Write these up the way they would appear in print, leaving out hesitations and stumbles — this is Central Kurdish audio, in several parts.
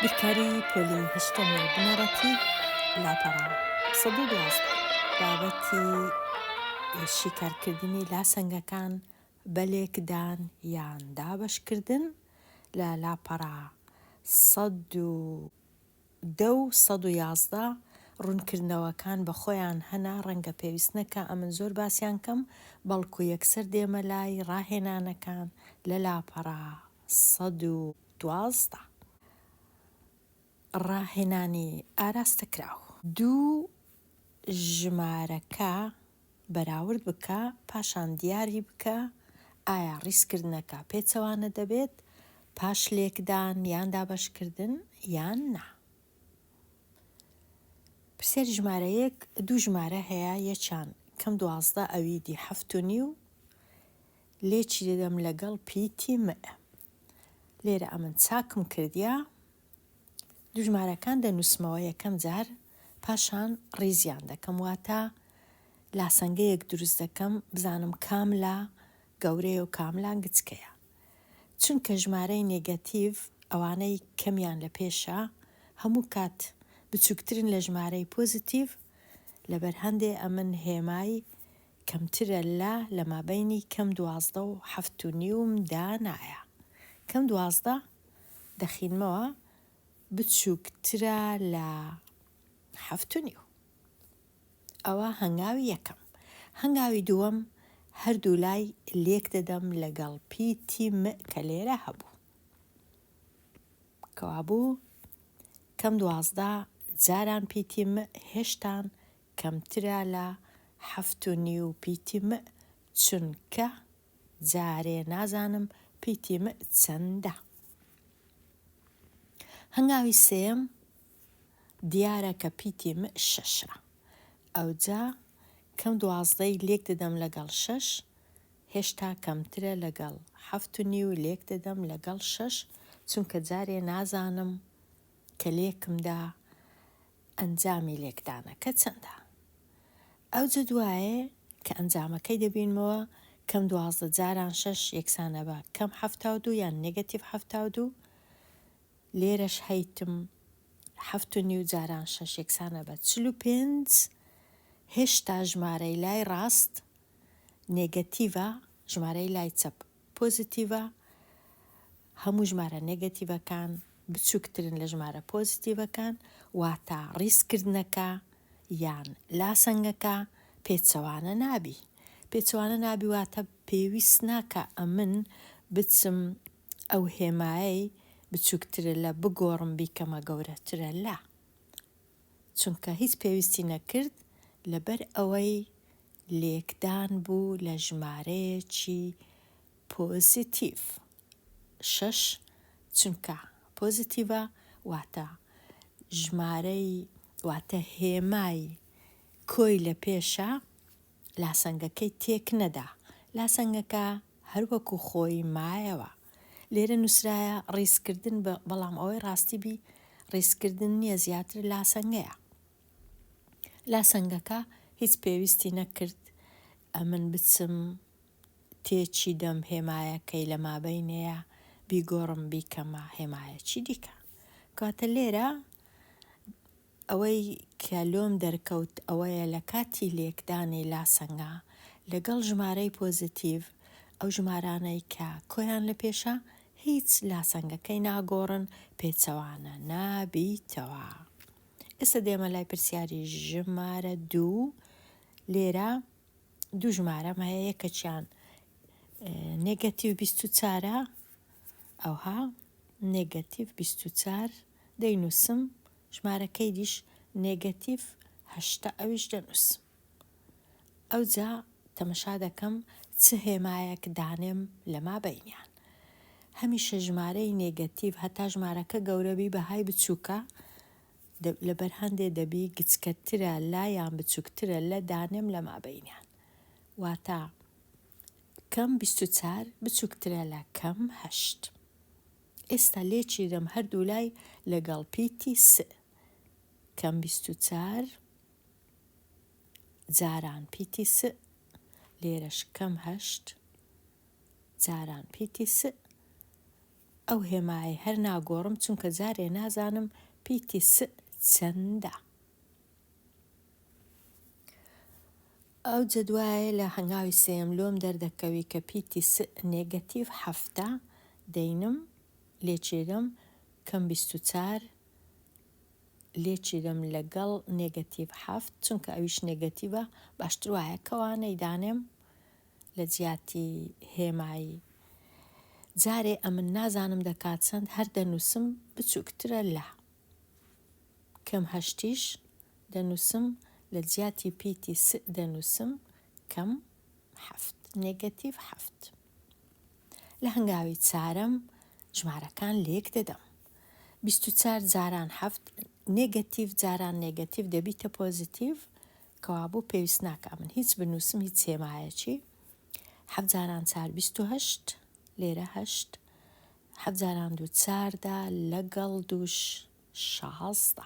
بیرکاری پۆلی هەشتەمی بنەڕەتی لاپەڕا ١١٢ بابەتی شیکارکردنی لاسەنگەکان بە لێکدان یان دابەشکردن لە لاپەڕا ١١١ ڕوونکردنەوەکان بە خۆیان هەنا ڕەنگە پێویست نەکە ئەمن زۆر باسییان کەم بەڵکو یەکسەر دێمە لای ڕاهێنانەکان لە لاپەڕا ١١٢ ڕاهێنانی ئاراستەکراو. دوو ژمارەکە بەراورد بکە پاشان دیاری بکە ئایا ڕیسکردنەکە پێچەوانە دەبێت پاش لێکدان یان دابەشکردن یان نا. پرسیاری ژمارە 1 دوو ژمارە هەیە، یەکیان کەم 12 ئەویدی 7.5 لێکی دەدەم لەگەڵ پیتی مە. لێرە ئەمن چاکم کردیا دوو ژمارەکان دەنووسمەوە یەکەم جار پاشان ڕیزیان دەکەم، واتە لاسەنگەیەک دروست دەکەم بزانم کاملا گەورەیە و کاملا گچکەیە. چونکە ژمارەی نێگەتیڤ ئەوانەی کەمیان لە پێشە هەموو کات بچووکترن لە ژمارەی پۆزیتیڤ، لەبەر هەندێ ئەمن هێمای کەمترە لە مابەینی کەم 12 و 7.5 دانایە. کەم 12 دەخینمەوە بچووکترە لە 7.5. ئەوە هەنگاوی یەکەم. هەنگاوی دووەم هەردوو لای لێک دەدەم لەگەڵ پیتی مە کە لێرە هەبوو. کەوابوو کەم 12 جاران پیتی مە هێشتان کەمترە لە 7.5 پیتی مە، چونکە جارێ نازانم پیتی مە چەندە. هەنگاوی سێم دیارە کە پیتی مە 6. ئەوجا کەم 12 لێک دەدەم لەگەڵ 6 هێشتا کەمترە لەگەڵ 7.5 لێک دەدەم لەگەڵ 6 چونکە جارێ نازانم کە لێکمدا ئەنجامی لێکدانەکە چەندە. ئەوجا دوایێ کە ئەنجامەکەی دەبینمەوە کەم 12 جاران 6 یەکسانە بە کەم 72 یان نێگەتیڤ 72. لێرەش هەیتم 7.5 جاران 6 یەکسانە بە 45. هێشتا ژمارەی لای ڕاست نێگەتیڤە، ژمارەی لای چەپ پۆزیتیڤە. هەموو ژمارە نێگەتیڤەکان بچووکترن لە ژمارە پۆزیتیڤەکان، واتە ڕیسکردنەکە یان لاسەنگەکە پێچەوانە نابی. پێچەوانە نابی واتە پێویست ناکە ئەمن بچم ئەو هێمایەی بچووکترە لە بگۆڕم بیکەمە گەورەترە لا، چونکە هیچ پێویستی نەکرد لەبەر ئەوەی لێکدان بوو لە ژمارەیەکی پۆزیتیڤ. 6 چونکە پۆزیتیڤە واتە ژمارەی واتە هێمای کۆی لە پێشە لاسەنگەکەی تێک نەدا، لاسەنگەکە هەروەکو خۆی مایەوە. لێرە نووسرایە ڕیسکردن، بەڵام ئەوەی ڕاستی بی ڕیسکردن نییە، زیاتر لاسەنگەیە. لاسەنگەکە هیچ پێویستی نەکرد ئەمن بچم تێکی دەم هێمایەکەی لە مابەینەیە بیگۆڕم بیکەمە هێمایەکی دیکە. کاتە لێرە ئەوەی کە لۆم دەرکەوت ئەوەیە لە کاتی لێکدانی لاسەنگە لەگەڵ ژمارەی پۆزیتیڤ ئەو ژمارانەی کە کۆیان لە پێشە هیچ لاسەنگەکەی ناگۆڕن، پێچەوانە نابیتەوە. ئێستا دێمە لای پرسیاری ژمارە 2. لێرە دوو ژمارەم هەیە، یەکەچیان نێگەتیڤ 24 ئەوها نێگەتیڤ 24 دەینووسم، ژمارەکەی دیش نێگەتیڤ 8 ئەویش دەنووسم. ئەوجا تەمەشا دەکەم چ هێمایەک دانێم لە مابەینیان. هەمیشە ژمارەی نێگەتیڤ هەتا ژمارەکە گەورەبی بەهای بچووکە لەبەر هەندێ دەبی گچکەترە لا یان بچووکترە لە دانێم لە مابەینیان، واتە کەم 24 بچووکترە لە کەم 8. ئێستا لێکی دەم هەردوو لای لەگەڵ پیتی س. کەم 24 جاران پیتی س، لێرەش کەم 8 جاران پیتی س. ئەو هێمای هەر ناگۆڕم چونکە جارێ نازانم پیتی س چەندە. ئەو جدوایە لە هەنگاوی سێم لۆم دەردەکەوی کە پیتی س نێگەتیڤ حەفتە دەینم لێچێدەم کەم 24 لێچیدەم لەگەڵ نێگەتیڤ حەفت چونکە ئەویش نێگەتیڤە باشتر وایە کەوانەی دانێم لە جیاتی هێمایی. جارێ ئەمن نازانم دەکات چەند هەر دەنووسم بچووکترە لە کەم هەشتیش دەنووسم لە جیاتی پیتی س دەنووسم کەم حەفت نێگەتیڤ حەفت. لە هەنگاوی چارەم ژمارەکان لێک دەدەم 24 جاران حەفت نێگەتیڤ جاران نێگەتیڤ دەبیتە پۆزیتیڤ کەوابوو پێویست ناکە من هیچ بنووسم هیچ هێمایەکی. 7 جاران 4 28 لێرە 8 7 جاران 2 4 لەگەڵ 2 16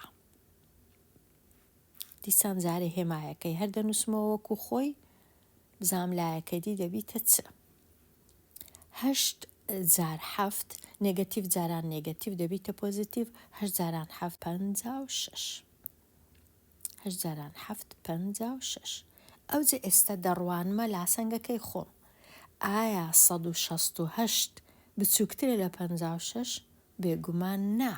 دیسان جارێ هێمایەکەی هەر دەنووسمەوە وەکو خۆی بزام لایەکەی دی دەبیتە چ. 8 جار حەفت نێگەتیڤ جاران نێگەتیڤ دەبیتە پۆزیتیڤ 8 جاران حەفت 56 8 جاران حەفت 56. ئەوجێ ئێستا دەڕوانمە لاسەنگەکەی خۆم ئایا 168 بچووکترە لە 56 بێگومان نا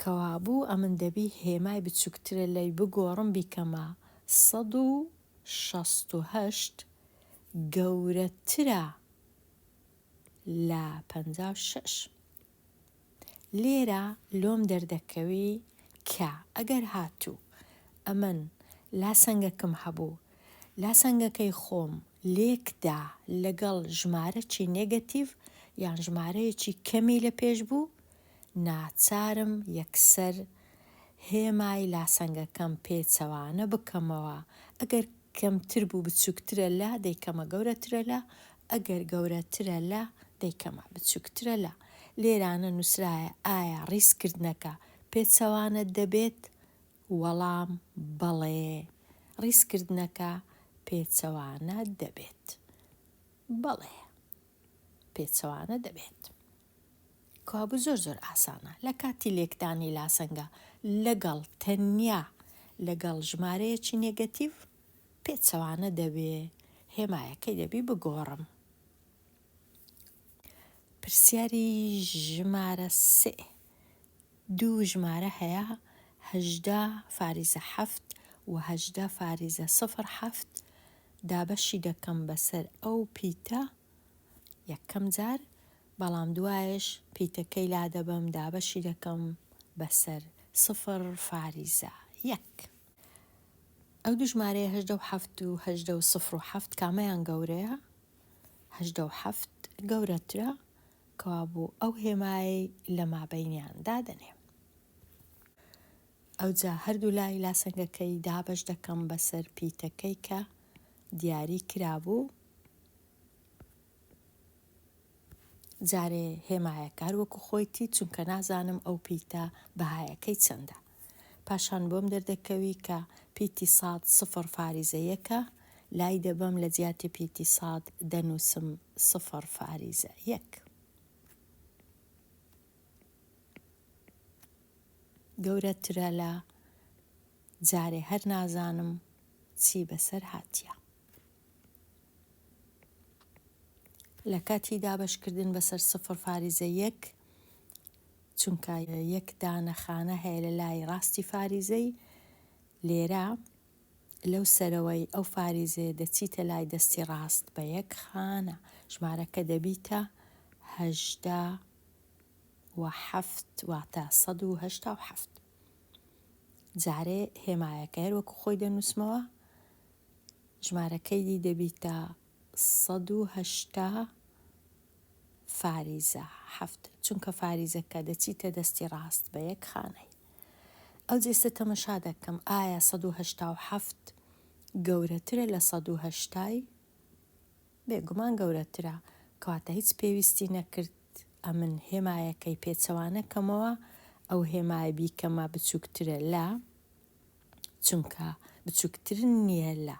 کەوابوو ئەمن دەبی هێمای بچووکترە لەی بگۆڕم بیکەمە 168 گەورەترە لە 56. لێرە لۆم دەردەکەوی کە ئەگەر هاتوو ئەمن لاسەنگەکەم هەبوو لاسەنگەکەی خۆم لێکدا لەگەڵ ژمارەکی نێگەتیڤ یان ژمارەیەکی کەمی لە پێش بوو ناچارم یەکسەر هێمای لاسەنگەکەم پێچەوانە بکەمەوە ئەگەر کەمتر بوو بچووکترە لە دەیکەمە گەورەترە لە ئەگەر گەورەترە لە دەیکەمە بچووکترە لە. لێرانە نووسرایە ئایا ڕیسکردنەکە پێچەوانە دەبێت وەڵام بەڵێ ڕیسکردنەکە پێچەوانە دەبێت بەڵێ پێچەوانە دەبێت. کابوو زۆر ئاسانە لە کاتی لێکدانی لاسەنگە لەگەڵ تەنیا لەگەڵ ژمارەیەکی نێگەتیڤ پێچەوانە دەبێ هێمایەکەی دەبی بگۆڕم. پرسیاری ژمارە 3 دوو ژمارە هەیە 18 فاریزە 7 و 18 فاریزە 07 دابەشی دەکەم بەسەر ئەو پیتە یەکەم جار بەڵام دوایش پیتەکەی لا دەبەم دابەشی دەکەم بەسەر 0 فاریزە 1. ئەو دوو ژمارەیە 18 و 7 و 18 و 07 کامەیان گەورەیە 18 و 7 گەورەترە کەوابوو ئەو هێمایی لە مابەینیان دادەنێ. ئەوجا هەردوو لای لاسەنگەکەی دابەش دەکەم بەسەر پیتەکەی کە دیاری کرابوو. جارێ هێمایەکار وەکو خۆیتی چونکە نازانم ئەو پیتە بەهایەکەی چەندە. پاشان بۆم دەردەکەوی کە پیتی 100 0 فاریزە 1 لای دەبەم لە جیاتی پیتی 100 دەنووسم 0 فاریزە 1. گەورەترە لە جارێ هەر نازانم چی بەسەر هاتیە. لە کاتی دابەشکردن بەسەر 0 فاریزە 1 چونکە یەک دانەخانە هەیە لە لای ڕاستی فاریزەی لێرە لەو سەرەوەی ئەو فاریزێ دەچیتە لای دەستی ڕاست بە یەک خانە ژمارەکە دەبیتە 18 و 7 واتە 187. جارێ هێمایەکە وەکو خۆی دەنووسمەوە ژمارەکەی دی دەبیتە 180 فاریزە 7 چونکە فاریزەکە دەچیتە دەستی ڕاست بە یەک خانەی. ئەو جێستە تەمەشا دەکەم ئایا 187 گەورەترە لە 180 بێگومان گەورەترە کەواتە هیچ پێویستی نەکرد ئەمن هێمایەکەی پێچەوانەکەمەوە ئەو هێمای بیکەمە بچووکترە لە چونکە بچووکترن نییە لە.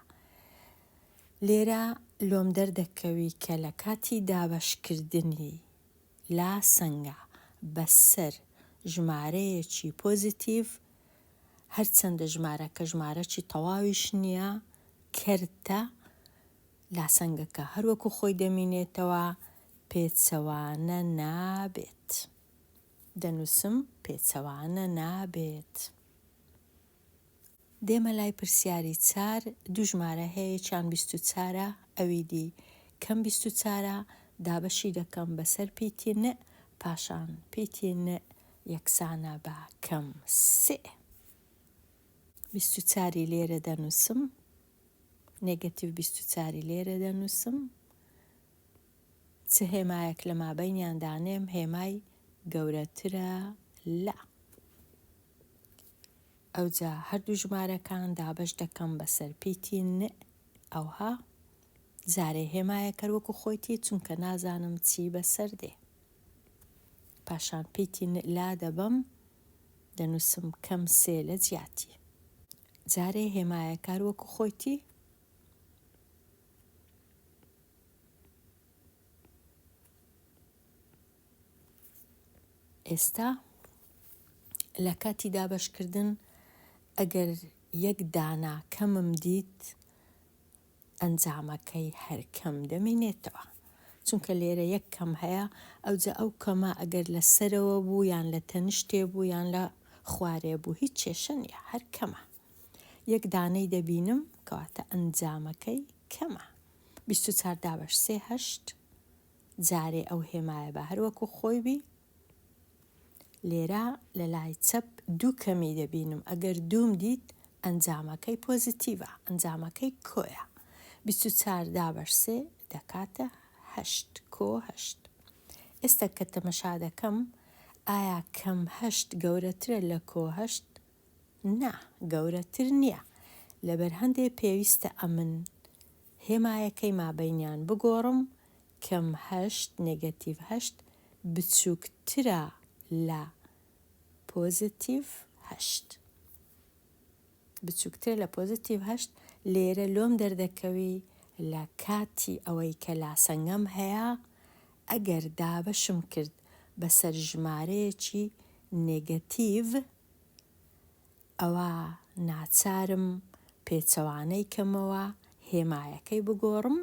لێرە لۆم دەردەکەوی کە لە کاتی دابەشکردنی لا سەنگە بەسەر ژمارەیەکی پۆزیتیڤ هەرچەندە ژمارەکە ژمارەی تەواویش نییە کەرتە لاسەنگەکە هەروەکو خۆی دەمینێتەوە پێچەوانە نابێت. دەنووسم پێچەوانە نابێت. دێمە لای پرسیاری 4 دوو ژمارە هەیە یەکیان 24 ئەوی دی کەم 24 دابەشی دەکەم بەسەر پیتی ن پاشان پیتی ن یەکسانە بە کەم 3. 24 لێرە دەنووسم نێگەتیڤ 24 لێرە دەنووسم چ هێمایەک لە مابەینیان دانێم هێمای گەورەترە لە ئەوجا هەردوو ژمارەکان دابەش دەکەم بەسەر پیتی ن ئەوها زارێ هێمایەکە وەکو خۆیتی چونکە نازانم چی بەسەر دێ پاشان پیتی ن لا دەبەم دەنووسم کەم 3 لە جیاتی جارێ هێمایەکار وەکو خۆیتی ئێستا لە کاتی دابەشکردن ئەگەر یەک دانا کەمم دیت ئەنجامەکەی هەرکەم دەمێنێتەوە چونکە لێرە یەک کەم هەیە ئەوجا ئەو کەمە ئەگەر لە سەرەوە بوو یان لە تەنیشتێ بوو یان لە خوارێ بوو هیچ کێشە نیە هەر کەمە یەک دانەی دەبینم کەواتە ئەنجامەکەی کەمە 24 دابەش 3 8 جارێ ئەو هێمایە بە هەروەکو خۆی بی لێرە لە لای چەپ دوو کەمی دەبینم ئەگەر دووم دیت ئەنجامەکەی پۆزیتیڤە ئەنجامەکەی کۆیە 24 دابەش 3 دەکاتە 8 کۆ 8 ئێستا کە تەمەشا دەکەم ئایا کەم 8 گەورەترە لە کۆ 8 نا گەورەتر نییە لەبەر هەندێک پێویستە ئەمن هێمایەکەی مابەینیان بگۆڕم کەم 8 نێگەتیڤ 8 بچووکترە لە پۆزیتیڤ 8 بچووکترە لە پۆزیتیڤ 8 لێرە لۆم دەردەکەوی لە کاتی ئەوەی کە لاسەنگەم هەیە ئەگەر دابەشم کرد بەسەر ژمارەیەکی نێگەتیڤ ئەوە ناچارم پێچەوانەی کەمەوە هێمایەکەی بگۆڕم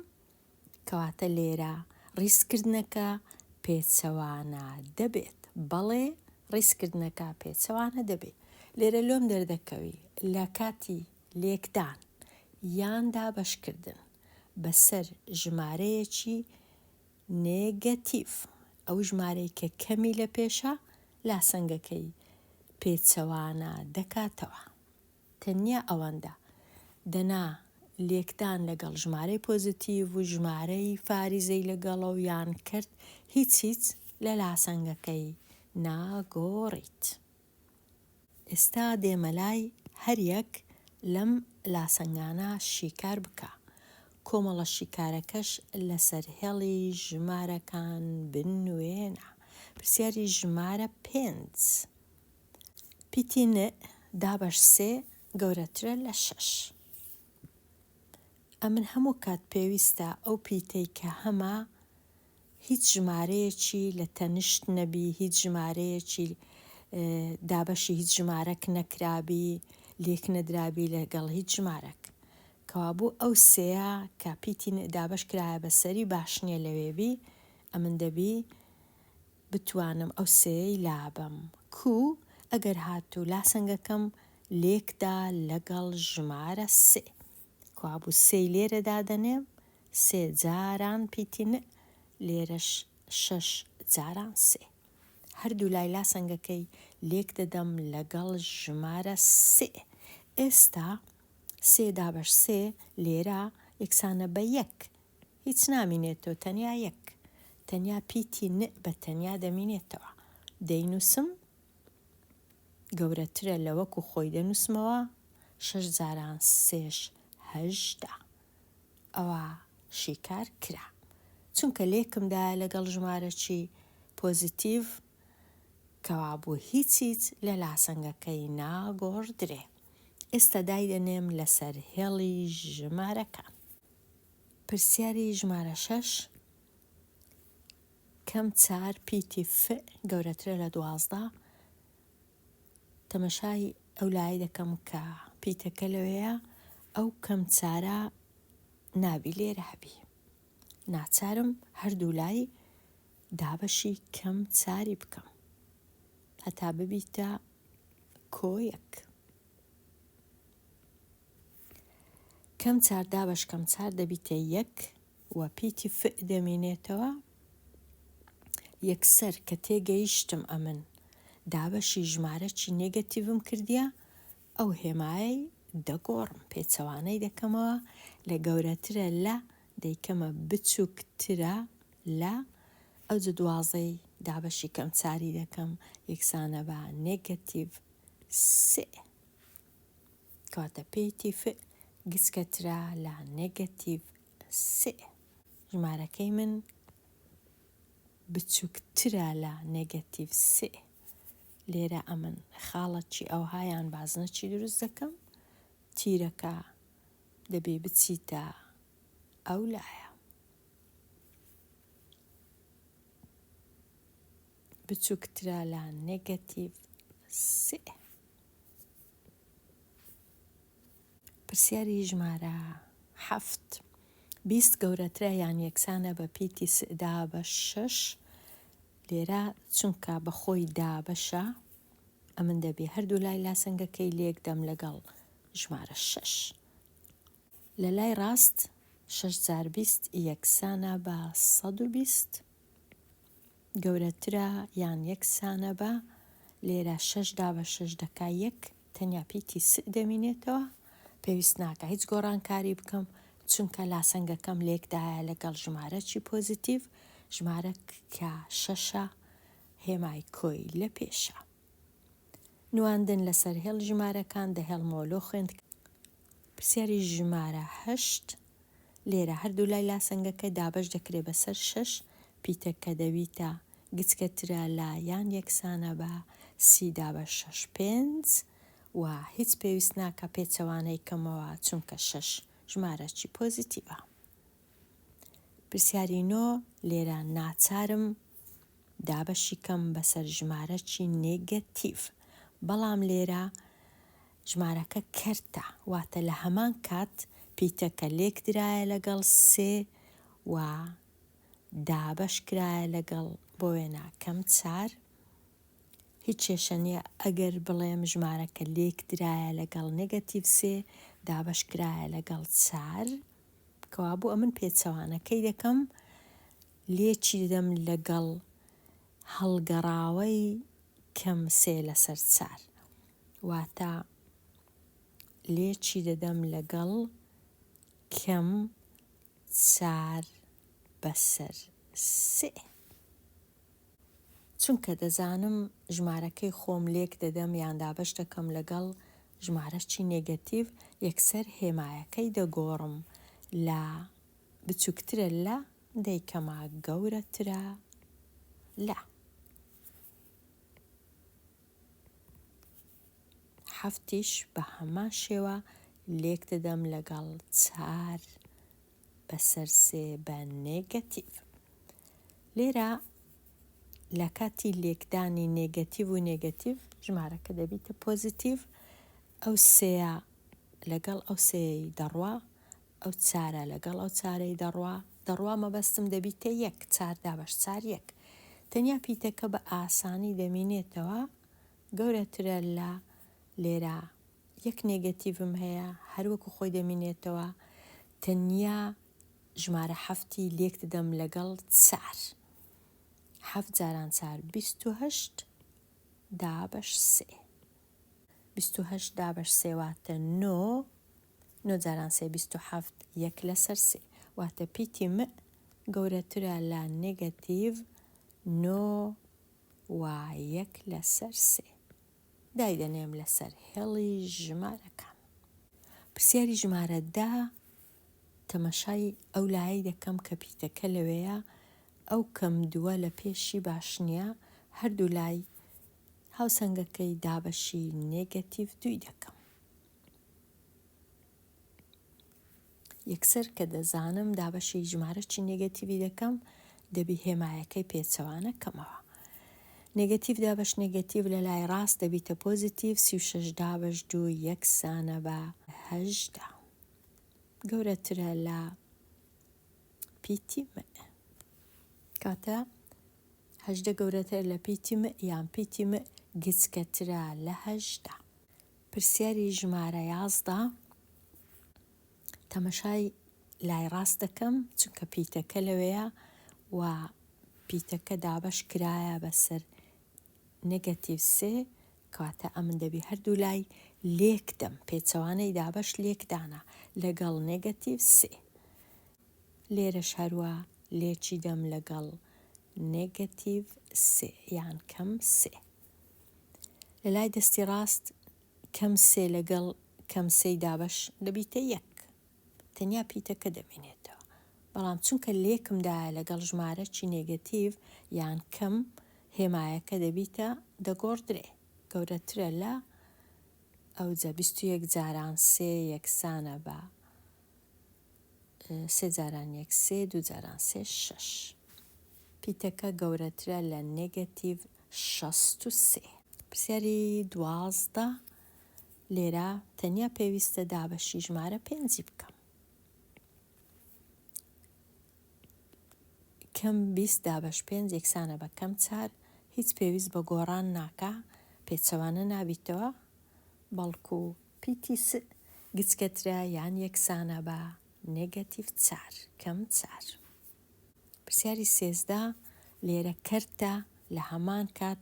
کەواتە لێرە ڕیسکردنەکە پێچەوانە دەبێت بەڵێ ڕیسکردنەکە پێچەوانە دەبێت لێرە لۆم دەردەکەوی لە کاتی لێکدان یان دابەشکردن بەسەر ژمارەیەکی نێگەتیڤ ئەو ژمارەی کە کەمی لە پێشە لاسەنگەکەی پێچەوانە دەکاتەوە تەنیا ئەوەندە دەنا لێکدان لەگەڵ ژمارەی پۆزیتیڤ و ژمارەی فاریزەی لەگەڵە و یان کرد هیچ لە لاسەنگەکەی ناگۆڕیت. ئێستا دێمەلای هەر یەک لەم لاسەنگانە شیکار بکە کۆمەڵە شیکارەکەش لەسەر هێڵی ژمارەکان بنوێنە. پرسیاری ژمارە 5 پیتی ن دابەش 3 گەورەترە لە 6 ئەمن هەموو کات پێویستە ئەو پیتەی کە هەمە هیچ ژمارەیەکی لە تەنیشت نەبی هیچ ژمارەیەکی دابەشی هیچ ژمارەک نەکرابی لێک نەدرابی لەگەڵ هیچ ژمارەک کەوابوو ئەو سەیە کە پیتی دابەش کرایە بەسەری باش نییە لەوێبی ئەمن دەبی بتوانم ئەو سەیەی لابەم کو ئەگەر هاتوو لاسەنگەکەم لێکدا لەگەڵ ژمارە 3 کەوابوو 3 لێرە دادەنێم 3 جاران پیتی ن لێرەش 6 جاران 3 هەردوو لای لاسەنگەکەی لێک دەدەم لەگەڵ ژمارە 3 ئێستا 3 دابەش 3 لێرە یەکسانە بە 1 هیچ نامینێتەوە تەنیا 1 تەنیا پیتی ن بە تەنیا دەمینێتەوە دەینووسم گەورەترە لە وەکو خۆی دەنووسمەوە 6 جاران 3 هەژدە ئەوە شیکار کرا چونکە لێکمدایە لەگەڵ ژمارەکی پۆزیتیڤ کەوابوو هیچ لە لاسەنگەکەی ناگۆڕدرێ. ئێستا دایدەنێم لەسەر هێڵی ژمارەکان. پرسیاری ژمارە 6 کەم چار پیتی ف گەورەترە لە 12. تەمەشای ئەو لای دەکەم کە پیتەکە لەوەیە، ئەو کەم چارە نابی لێرە هەبی. ناچارم هەردوو لای دابەشی کەم چاری بکەم هەتا ببیتە کۆیەک. کەم چار دابەش کەم چار دەبیتە یەک و پیتی ف دەمێنێتەوە. یەکسەر کە تێگەیشتم ئەمن دابەشی ژمارەی نێگەتیڤم کردیە، ئەو هێمایەی دەگۆڕم، پێچەوانەی دەکەمەوە لە گەورەترە لە دەیکەمە بچووکترە لە، ئەو 12ی دابەشی کەم چاری دەکەم یەکسانە بە نێگەتیڤ سێ، کەواتە پیتی ف گچکەترە لە نێگەتیڤ سێ. ژمارەکەی من بچووکترە لە نێگەتیڤ سێ. لێرە ئەمن خاڵەکی ئەوهایان بازنەکی دروست دەکەم، تیرەکە دەبێ بچیتە ئەو لایە، بچووکترە لە نێگەتیڤ سێ. پرسیاری ژمارە 7. 20 گەورەترە یان یەکسانە بە پیتی سدا بە 6. لێرە چونکە بەخۆی دابەشە، ئەمن دەبێ هەردوو لای لاسەنگەکەی لێکدەم لەگەڵ ژمارە 6. لە لای ڕاست 6 جار 20 یەکسانە بە 120. گەورەترە یان یەکسانە بە، لێرە 6 دابە 6 دەکا 1 تەنیا پیتی س دەمێنێتەوە. پێویست ناکە هیچ گۆڕانکاری بکەم چونکە لاسەنگەکەم لێکدایە لەگەڵ ژمارەی پۆزیتیڤ، ژمارە کە 6 هێمای کۆی لە پێشە. نواندن لەسەر هێڵ ژمارەکان دەهێڵمەوە خوێند. پرسیاری ژمارە 8. لێرە هەردوو لای لاسەنگەکە دابەش دەکرێت بەسەر 6، پیتەکە دەویتە گچکەترە لە یان یەکسانە بە 30 دابە 6 5 و هیچ پێویست ناکە پێچەوانەی کەمەوە چونکە 6 ژمارەی پۆزیتیڤە. پرسیاری 9. لێرە ناچارم دابەشی کەم بەسەر ژمارەی نێگەتیڤ، بەڵام لێرە ژمارەکە کەرتە، واتە لە هەمان کات پیتەکە لێک درایە لەگەڵ سێ و دابەش کرایە لەگەڵ بۆ وێنە کەم چار. هیچ کێشە نییە ئەگەر بڵێم ژمارەکە لێک درایە لەگەڵ نێگەتیڤ سێ دابەش کرایە لەگەڵ چار، کەوا بوو ئەمن پێچەوانەکەی دەکەم لێکی دەدەم لەگەڵ هەڵگەڕاوەی کەم سێ لەسەر چار، واتە لێکی دەدەم لەگەڵ کەم چار بەسەر سێ. چونکە دەزانم ژمارەکەی خۆم لێک دەدەم یان دابەش دەکەم لەگەڵ ژمارەی نێگەتیڤ، یەکسەر هێمایەکەی دەگۆڕم لە بچووکترە لە دەیکەمە گەورەترە لە. 7 بە هەمان شێوە لێک دەدەم لەگەڵ 4 بەسەر سێ بە نێگەتیڤ. لێرە لە کاتی لێکدانی نێگەتیڤ و نێگەتیڤ ژمارەکە دەبیتە پۆزیتیڤ، ئەو سێە لەگەڵ ئەو سێی دەڕوا، ئەو چارە لەگەڵ ئەو چارەی دەڕوا مەبەستم دەبیتە 1. 4 دابەش 4 1. تەنیا پیتەکە بە ئاسانی دەمێنێتەوە گەورەترە لە. لێرە 1 نێگەتیڤم هەیە هەروەکو خۆی دەمێنێتەوە، تەنیا ژمارە 7 لێک دەدەم لەگەڵ 4. 7 جاران 4 28 دابەش 3. 28 دابەش 3 واتە 9. 9 جاران 3 27 1 لەسەر 3 واتە پیتی م گەورەترە لە نێگەتیڤ 9 و 1 لەسەر 3. دایدەنێم لەسەر هێڵی ژمارەکان. پرسیاری ژمارە 10. تەمەشای ئەو لای دەکەم کە پیتەکە لەوەیە، ئەو کەم دووە لە پێشی باش نییە، هەردوو لای هاوسەنگەکەی دابەشی نێگەتیڤ 2 دەکەم. یەکسەر کە دەزانم دابەشی ژمارەی نێگەتیڤی دەکەم، دەبی هێمایەکەی پێچەوانە کەمەوە. نێگەتیڤ دابەش نێگەتیڤ لە لای ڕاست دەبیتە پۆزیتیڤ. 36 دابەش 2 یەکسانە بە 18 گەورەترە لە پیتی م. کاتە 18 گەورەتر لە پیتی م یان پیتی م گچکەترە لە 18. پرسیاری ژمارە 11 تەمەشای لای ڕاست دەکەم چونکە پیتەکە لەوەیە و پیتەکە دابەش کرایە بەسەر نێگەتیڤ 3 کاتە ئەمن دەبی هەردوو لای لێکدەم پێچەوانەی دابەش لێکدانە لەگەڵ نێگەتیڤ 3. لێرەش هەروە لێکی دەم لەگەڵ نێگەتیڤ 3 یان کەم 3. لە لای دەستی ڕاست کەم 3 لەگەڵ کەم 3 دابەش دەبیتە 1. تەنیا پیتەکە دەمێنێتەوە. بەڵام چونکە لێکمدایە لەگەڵ ژمارەی نێگەتیڤ یان کەم هێمایەکە دەبیتە دەگۆڕدرێ گەورەترە لە ئەوجە 21 جاران 3 یەکسانە بە 3 جاران 1 3 2 جاران 3 6. پیتەکە گەورەترە لە نێگەتیڤ 63. پرسیاری 12 لێرە تەنیا پێویستە دابەشی ژمارە 5 بکەم. کەم 20 دابەش 5 یەکسانە بە کەم 4 هیچ پێویست بە گۆڕان ناکە پێچەوانە نابیتەوە بەڵکو پیتی س گچکەترە یان یەکسانە بە نێگەتیڤ 4 کەم 4. پرسیاری 13 لێرە کەرتە لە هەمان کات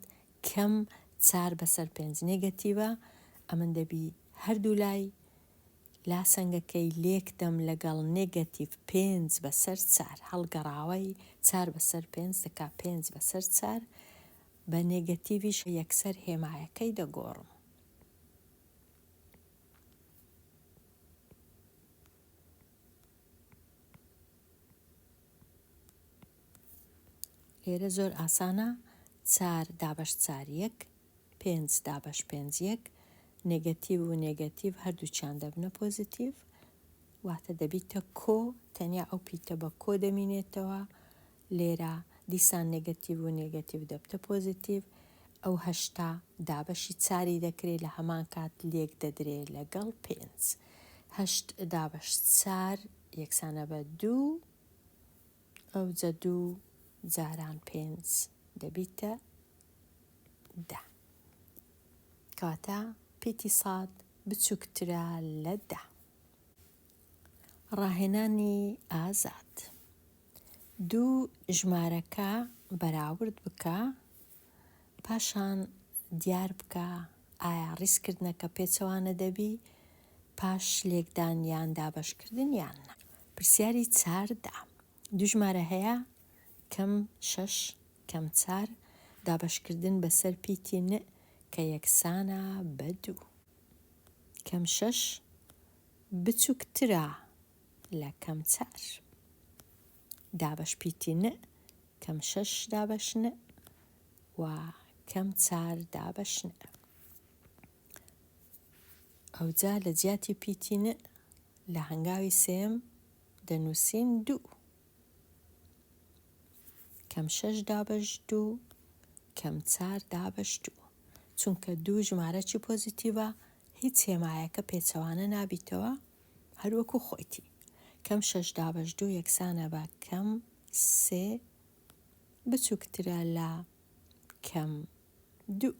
کەم 4 بەسەر 5 نێگەتیڤە ئەمن دەبی هەردوو لای لاسەنگەکەی لێکدەم لەگەڵ نێگەتیڤ 5 بەسەر 4 هەڵگەڕاوەی 4 بەسەر 5 دەکا 5 بەسەر 4 بە نێگەتیڤیش یەکسەر هێمایەکەی دەگۆڕم. لێرە زۆر ئاسانە 4 دابەش 4 1 5 دابەش 5 1 نێگەتیڤ و نێگەتیڤ هەردووچیان دەبنە پۆزیتیڤ واتە دەبیتە کۆ تەنیا ئەو پیتە بە کۆ دەمینێتەوە. لێرە دیسان نێگەتیڤ و نێگەتیڤ دەبتە پۆزیتیڤ. ئەو 8 دابەشی 4 دەکرێت لە هەمان کات لێک دەدرێت لەگەڵ 5. 8 دابەش 4 یەکسانە بە 2 ئەوجە 2 جاران 5 دەبیتە 10 کاتە پیتی ساد بچووکترە لە 10. ڕاهێنانی ئازاد. 2 ژمارەکە بەراورد بکە پاشان دیار بکە ئایا ڕیزکردنەکە پێچەوانە دەبی پاش لێکدان یان دابەشکردن یان نا. پرسیاری 14 2 ژمارە هەیە کەم 6 کەم 4 دابەشکردن بەسەر پیتی ن کە یەکسانە بە 2. کەم 6 بچووکترە لە کەم 4 دابەش پیتی ن کەم 6 دابەش ن و کەم 4 دابەش ن. ئەوجا لە جیاتی پیتی ن لە هەنگاوی سێم دەنووسین 2 کەم 6 دابەش 2 کەم 4 دابەش 2 چونکە 2 ژمارەی پۆزیتیڤە هیچ هێمایەکە پێچەوانە نابیتەوە هەروەکو خۆیتی. کەم 6 دابەش 2 یەکسانە بە کەم 3 بچووکترە لە کەم 2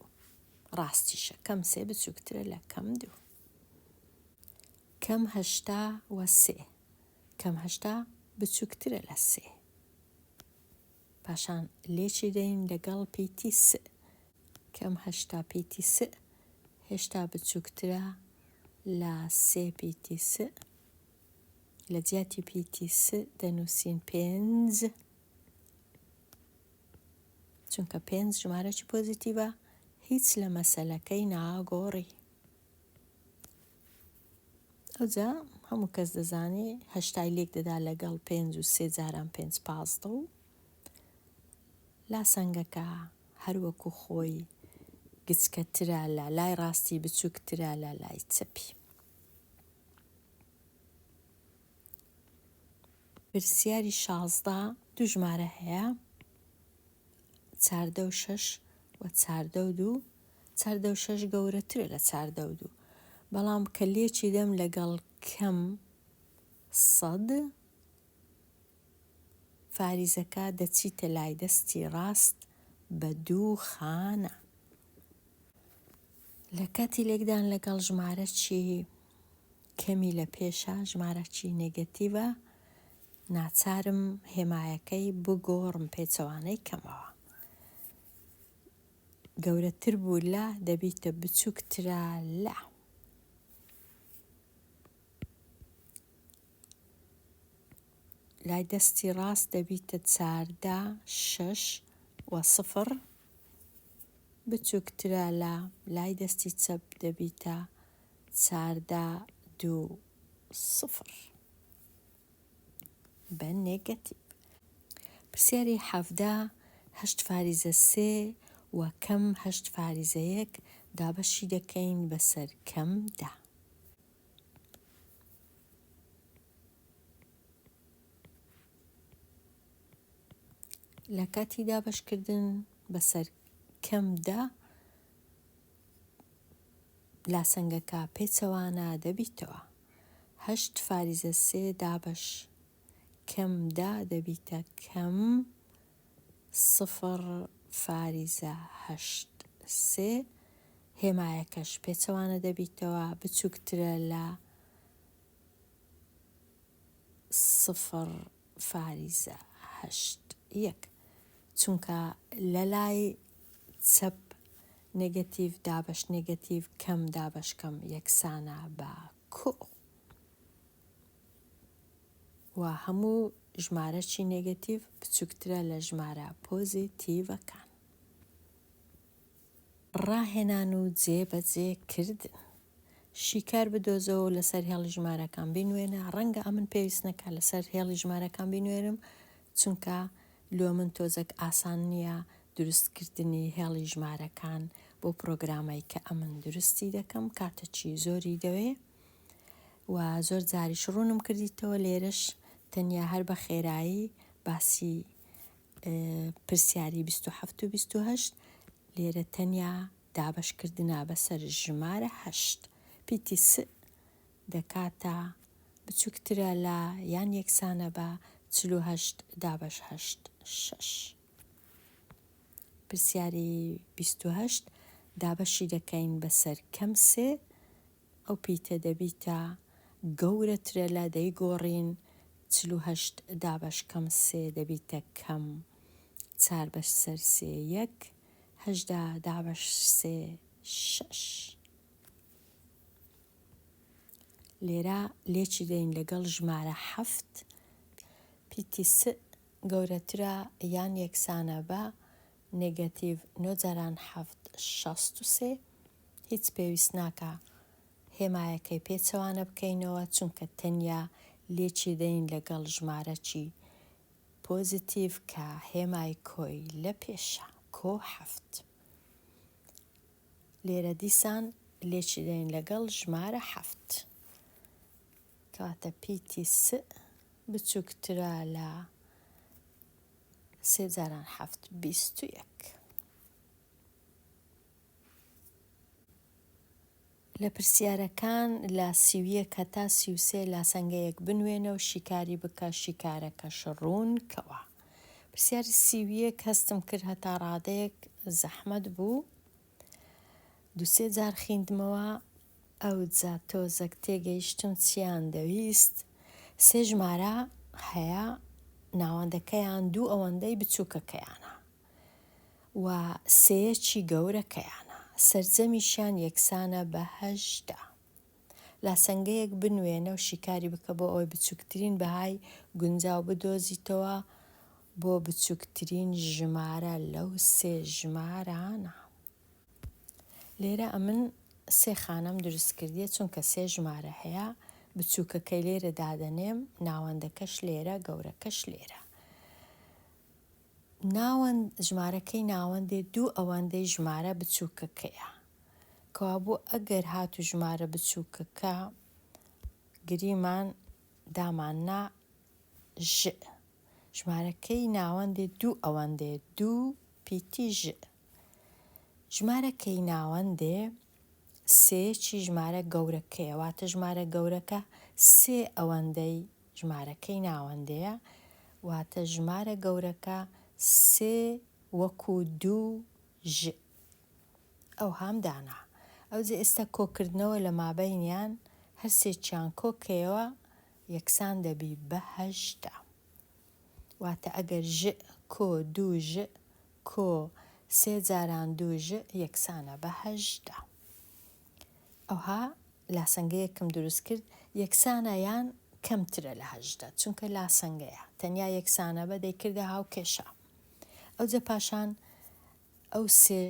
ڕاستیشە کەم 3 بچووکترە لە کەم 2. کەم 8 و 3 کەم 8 بچووکترە لە 3 پاشان لێکی دەین لەگەڵ پیتی س کەم 8 پیتی س هێشتا بچووکترە لە 3 پیتی س لە جیاتی پیتی س دەنووسین 5 چونکە 5 ژمارەی پۆزیتیڤە هیچ لە مەسەلەکەی ناگۆڕی. ئەوجا هەموو کەس دەزانێ 8 لێک دەدا لەگەڵ 5 و 3 جاران 5 15 و لاسەنگەکە هەروەکو خۆی گچکەترە لە لای ڕاستی بچووکترە لە لای چەپی. پرسیاری 16 2 ژمارە هەیە 4 و 4 4 گەورەترە لە 4 بەڵام کە لێکی دەم لەگەڵ کەم 100 فاریزەکە دەچیتە لای دەستی ڕاست بە 2 خانە. لە کاتی لێکدان لەگەڵ ژمارە چی کەمی لە پێشە ژمارە چی نێگەتیڤە ناچارم هێمایەکەی بگۆڕم پێچەوانەی کەمەوە. گەورەتر بوو لە دەبیتە بچووکترە لە. لای دەستی ڕاست دەبیتە 14 6 و 0 بچووکترە لە. لای دەستی چەپ دەبیتە 14 2 0 بە نێگەتیڤ. پرسیاری 17 8 فاریزە 3 و کەم 8 فاریزە 1 دابەشی دەکەین بەسەر کەم 10. لە کاتی دابەشکردن بەسەر کەم 10 لاسەنگەکە پێچەوانە دەبیتەوە. 8 فاریزە 3 دابەش کەم 10 دەبیتە کەم 0 فاریزە 8 3 هێمایەکەش پێچەوانە دەبیتەوە بچووکترە لە 0 فاریزە 8 1 چونکە لە لای چەپ نێگەتیڤ دابەش نێگەتیڤ کەم دابەش کەم یەکسانە بە کۆ و هەموو ژمارەی نێگەتیڤ بچووکترە لە ژمارە پۆزیتیڤەکان. ڕاهێنان و جێبەجێکردن. شیکار بدۆزەوە و لەسەر هێڵی ژمارەکان بینوێنە. ڕەنگە ئەمن پێویست نەکات لەسەر هێڵی ژمارەکان بینوێنم چونکە لۆ من تۆزێک ئاسان نییە دروستکردنی هێڵی ژمارەکان بۆ پرۆگرامایی کە ئەمن درستی دەکەم کاتەچی زۆری دەوێ و زۆر جاریش ڕوونم کردیتەوە. لێرەش تەنیا هەر بە خێرایی باسی پرسیاری 27 و 28 لێرە تەنیا دابەشکردنە بەسەر ژمارە 8 پیتی س دەکاتە بچووکترە لە یان یەکسانە بە 48 دابەش 8 6. پرسیاری 28 دابەشی دەکەین بەسەر کەم 3 ئەو پیتە دەبیتە گەورەترە لە دەیگۆڕین 48 دابەش کەم 3 دەبیتە کەم 4 بەسەر 3 1 18 دابەش 3 6. لێرە لێکی دەین لەگەڵ ژمارە 7 پیتی س گەورەترە یان یەکسانە بە نێگەتیڤ 9 7 63 هیچ پێویست ناکە هێمایەکەی پێچەوانە بکەینەوە چونکە تەنیا لێکی دەین لەگەڵ ژمارەکی پۆزیتیڤ کە هێمای کۆی لە پێشە کۆ 7. لێرە دیسان لێکی دەین لەگەڵ ژمارە 7 کەواتە پیتی س بچووکترە لە 3 7 21. لە پرسیارەکان لە 31 هەتا 33 لاسەنگەیەک بنوێنە و شیکاری بکە شیکارەکەش ڕوونکەوە. پرسیاری 31 هەستم کرد هەتا ڕادەیەک زەحمەت بوو 2-3 جار خوێندمەوە ئەو جا تۆزێک تێگەیشتم چیان دەویست. 3 ژمارە هەیە ناوەندەکەیان 2 ئەوەندەی بچووکەکەیانە و 3 گەورەکەیانە سەرجەمیشیان یەکسانە بە 18. لاسەنگەیەک بنوێنە و شیکاری بکە بۆ ئەوەی بچووکترین بەهای گونجاو بدۆزیتەوە بۆ بچووکترین ژمارە لەو 3 ژمارانە. لێرە ئەمن 3 خانەم دروست کردیە چونکە 3 ژمارە هەیە بچووکەکەی لێرە دادەنێم ناوەندەکەش لێرە گەورەکەش لێرە. ژمارەکەی ناوەندێ 2 ئەوەندەی ژمارە بچووکەکەیە کەوا بۆ ئەگەر هاتو ژمارە بچووکەکە گریمان داماننا ژ ژمارەکەی ناوەندێ 2 ئەوەندێ 2 پیتی ژ. ژمارەکەی ناوەندێ سێیەکی ژمارە گەورەکەیە، واتە ژمارە گەورەکە سێ ئەوەندەی ژمارەکەی ناوەندەیە، واتە ژمارە گەورەکە سێ وەکو دوو ژ. ئەو هەم دانا. ئەوجا ئێستا کۆکردنەوە لە مابەینیان هەر سێکیان کۆکەوە یەکسان دەبی بە 8. واتە ئەگەر ژ کۆ دوو ژ کۆ سێ جاران دوو ژ یەکسانە بە 8. ئەوها لاسەنگەیەکم دروست کرد، یەکسانە یان کەمترە لە 8 چونکە لاسەنگەیە، تەنیا یەکسانە بە دەیکردە هاوکێشە. ئەوجا پاشان ئەو سێ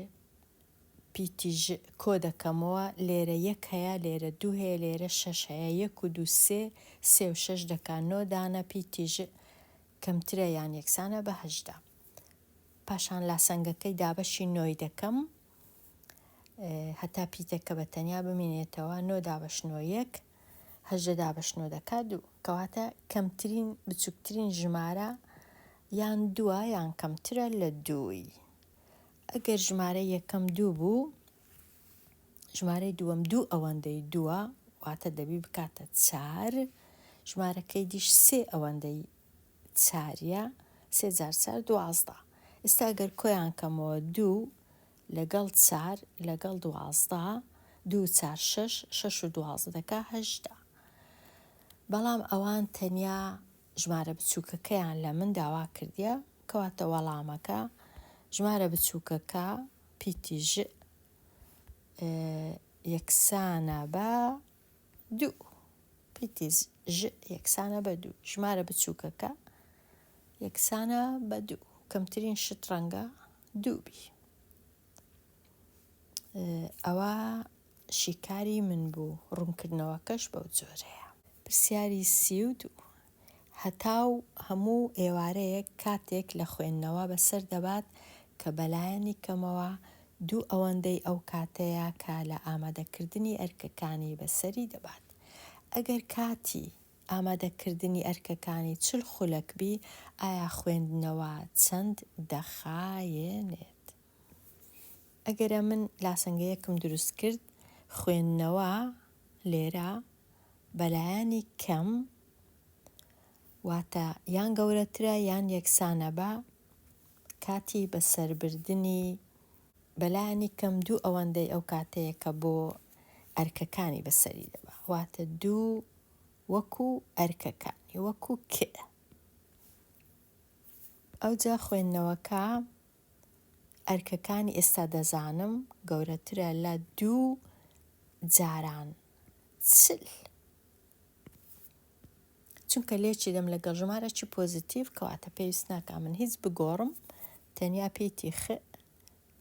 پیتی ژ کۆ دەکەمەوە، لێرە 1 هەیە، لێرە 2 هەیە، لێرە 6 هەیە، 1 و 2 3 3 و 6 دەکات 9 دانە پیتی ژ کەمترە یان یەکسانە بە 8. پاشان لاسەنگەکەی دابەشی 9 دەکەم هەتا پیتەکە بە تەنیا بمێنێتەوە، 9 دابەش 9 1 8 دابەش 9 دەکات 2. کەواتە کەمترین بچووکترین ژمارە یان 2 یان کەمترە لە 2. ئەگەر ژمارە یەکەم 2 بوو، ژمارەی دووەم 2 ئەوەندەی 2 واتە دەبی بکاتە 4، ژمارەکەی دیش 3 ئەوەندەی 4ە، 3 جار 4 12. ئێستا ئەگەر کۆیان کەمەوە 2 لەگەڵ 4 لەگەڵ 12 2 4 6 6 و 12 دەکا 8. بەڵام ئەوان تەنیا ژمارە بچووکەکەیان لە من داوا کردیە، کەواتە وەڵامەکە ژمارە بچووکەکە پیتی ژ یەکسانە بە 2. پیتی ژ یەکسانە بە 2. ژمارە بچووکەکە یەکسانە بە 2. کەمترین شت ڕەنگە 2 بی. ئەوە شیکاری من بوو. ڕوونکردنەوەکەش بەو جۆرەیە. پرسیاری 32. هەتاو هەموو ئێوارەیەک کاتێک لە خوێندنەوە بەسەر دەبات کە بەلایەنی کەمەوە 2 ئەوەندەی ئەو کاتەیە کە لە ئامادەکردنی ئەرکەکانی بەسەری دەبات. ئەگەر کاتی ئامادەکردنی ئەرکەکانی 40 خولەک بی، ئایا خوێندنەوە چەند دەخایێنێت؟ ئەگەرە من لاسەنگەیەکم دروست کرد، خوێندنەوە لێرە بەلایەنی کەم واتە یان گەورەترە یان یەکسانە بە کاتی بەسەربردنی بەلایەنی کەم 2 ئەوەندەی ئەو کاتەیە کە بۆ ئەرکەکانی بەسەری دەبا، واتە 2 وەکو ئەرکەکانی وەکو کە. ئەوجا خوێندنەوەکە ئەرکەکانی ئێستا دەزانم گەورەترە لە 2 جاران 40، چونکە لێکی دەم لەگەڵ ژمارەی پۆزیتیڤ، کەواتە پێویست ناکە من هیچ بگۆڕم، تەنیا پێیتی خ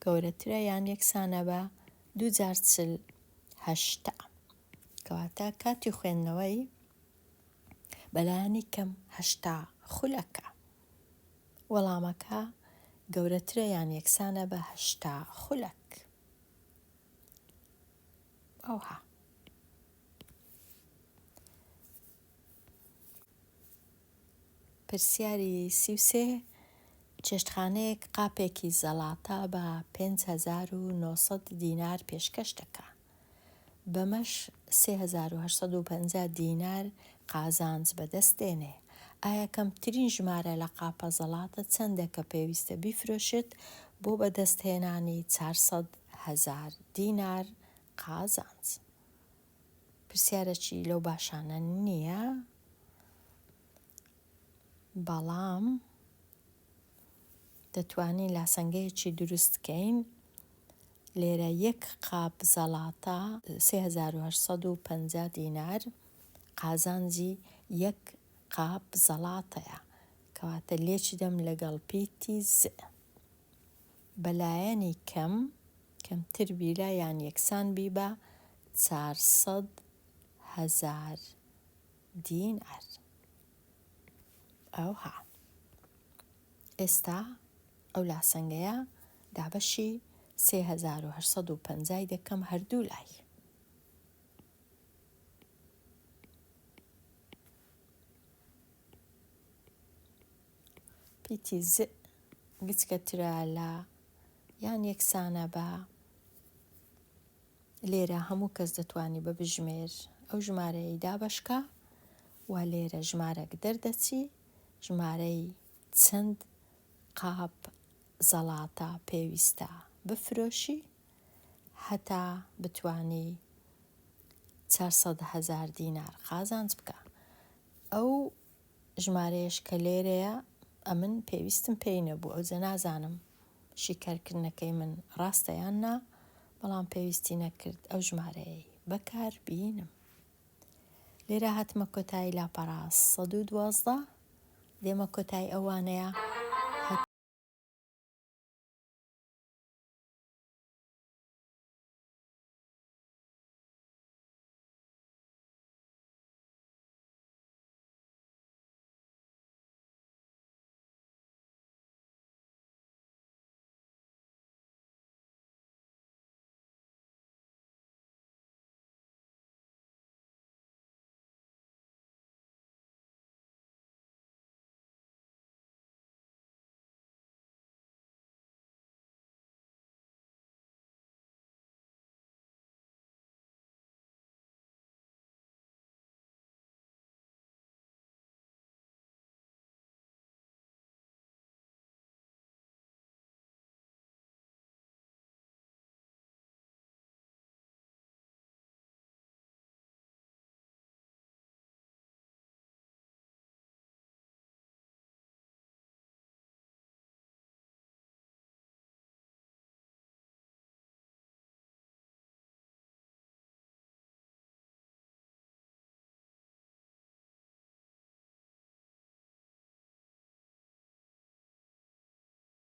گەورەترە یان یەکسانە بە 2 جار 40 8. کەواتە کاتی خوێندنەوەی بەلایەنی کەم 8 خولەکە. وەڵامەکە گەورەترە یان یەکسانە بە 8 خولەک. ئەوها. پرسیاری 33. چێشتخانەیەک قاپێکی زەڵاتە بە 5900 دینار پێشکەش دەکا، بەمەش 3850 دینار قازانج بەدەستێنێ. ئایا کەمترین ژمارە لە قاپە زەڵاتە چەندە کە پێویستە بیفرۆشێت بۆ بەدەستهێنانی 400,000 دینار قازانج؟ پرسیارەکی لەو باشانە نییە، بەڵام دەتوانین لاسەنگەیەکی دروستکەین. لێرە 1 قاپ زەڵاتە 3850 دینار قازانجی 1 قاپ زەڵاتەیە، کەواتە لێکی دەم لەگەڵ پیتی ز. بەلایەنی کەمتر بیرە یان یەکسان بی بە 400,000 دینار. ئەوها. ئێستا ئەو لاسەنگەیە دابەشی 3850 دەکەم هەردوو لای. پیتی ز گچکەترە لە یان یەکسانە بە لێرە هەموو کەس دەتوانی بە بژمێر ئەو ژمارەی دابەشکە و لێرە ژمارەك دەردەچی ژمارەی چەند قاپ زەڵاتە پێویستە بفرۆشی هەتا بتوانی 400,000 دینار قازانج بکە. ئەو ژمارەیەش کە لێرەیە ئەمن پێویستم پێی نەبوو، ئەوجە نازانم شیکارکردنەکەی من ڕاستەیان نا، بەڵام پێویستی نەکرد ئەو ژمارەیە بەکار بینم. لێرە هاتمە کۆتایی لاپەڕاست 112 دێمە کۆتایی ئەوانەیە